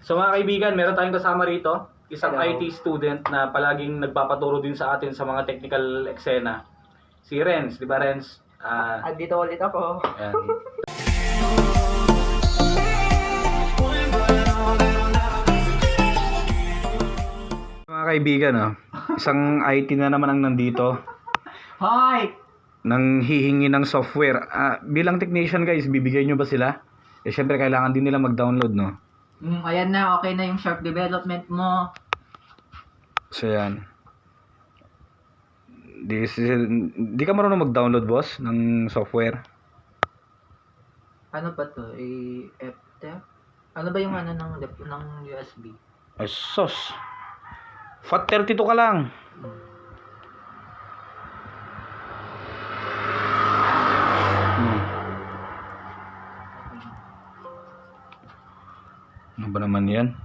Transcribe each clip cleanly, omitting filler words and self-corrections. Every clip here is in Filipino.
So mga kaibigan, meron tayong kasama rito, isang Hello. IT student na palaging nagpapaturo din sa atin sa mga technical eksena. Si Renz, di ba Renz? Andito ulit ako. Ayan. Mga kaibigan, isang IT na naman ang nandito Hi! nang hihingi ng software. Bilang technician guys, bibigay nyo ba sila? Syempre kailangan din nila mag-download, no? Ayan na, okay na yung sharp development mo. So yan. Di ka marunong mag-download, boss, ng software? Ano ba to? FTP? Ano ba yung ano ng USB? Ay, sos. FAT32 ka lang. Ano ba naman yan?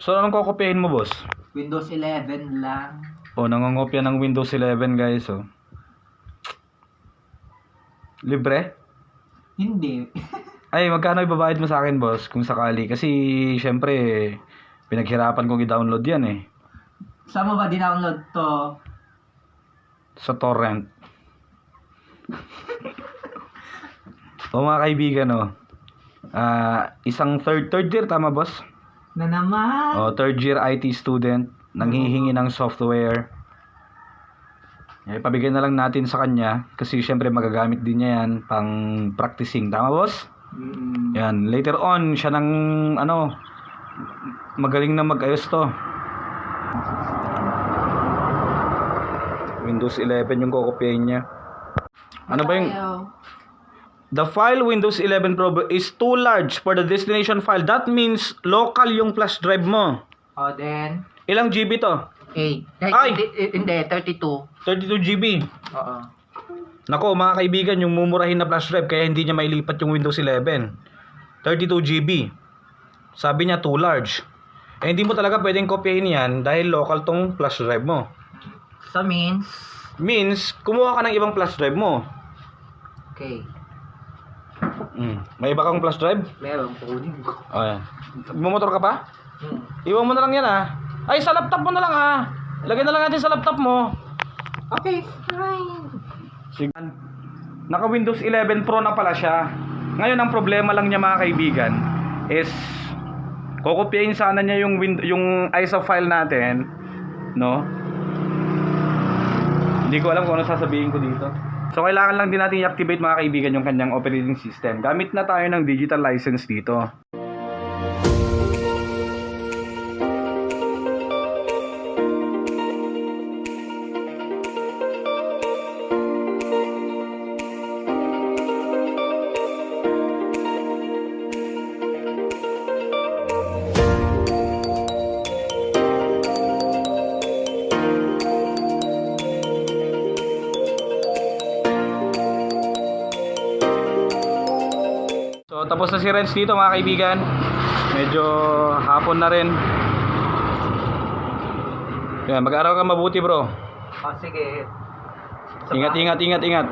So, anong kukopihin mo, boss? Windows 11 lang. Nangongopya ng Windows 11, guys, Libre? Hindi. Ay, magkano ibabayad mo sa akin, boss, kung sakali? Kasi, syempre, pinaghirapan kong i-download yan, Saan mo ba dinownload to? Sa torrent. Mga kaibigan, isang third year, tama, boss? Na naman. Third year IT student, nanghihingi ng software. Pabigay na lang natin sa kanya kasi syempre magagamit din niya yan pang practicing. Tama, boss? Yan. Later on, siya nang magaling na mag-ayos to. Windows 11 yung kokopyahin niya. Ano ba yung... The file Windows 11 Pro is too large for the destination file. That means local yung flash drive mo. Then? Ilang GB to? 8. Ay! Hindi, 32. 32 GB. Oo. Nako, mga kaibigan, yung mumurahin na flash drive kaya hindi niya mailipat yung Windows 11. 32 GB. Sabi niya too large. Hindi mo talaga pwedeng kopyahin yan dahil local tong flash drive mo. So Means, kumuha ka ng ibang flash drive mo. Okay. May iba kang flash drive? Meron, kunin ko. Ayan. Bumotor ka pa? Iwan mo na lang yan, Ay, sa laptop mo na lang, Lagyan na lang natin sa laptop mo. Okay, fine. Sige. Naka Windows 11 Pro na pala siya. Ngayon ang problema lang niya, mga kaibigan, is kokopyahin sana niya yung ISO file natin, no? Hindi ko alam kung ano sasabihin ko dito. So kailangan lang din natin i-activate, mga kaibigan, yung kanyang operating system. Gamit na tayo ng digital license dito. So tapos na si Renz dito, mga kaibigan. Medyo hapon na rin. Yan, mag-aaral ka mabuti, bro. Sige. Ingat.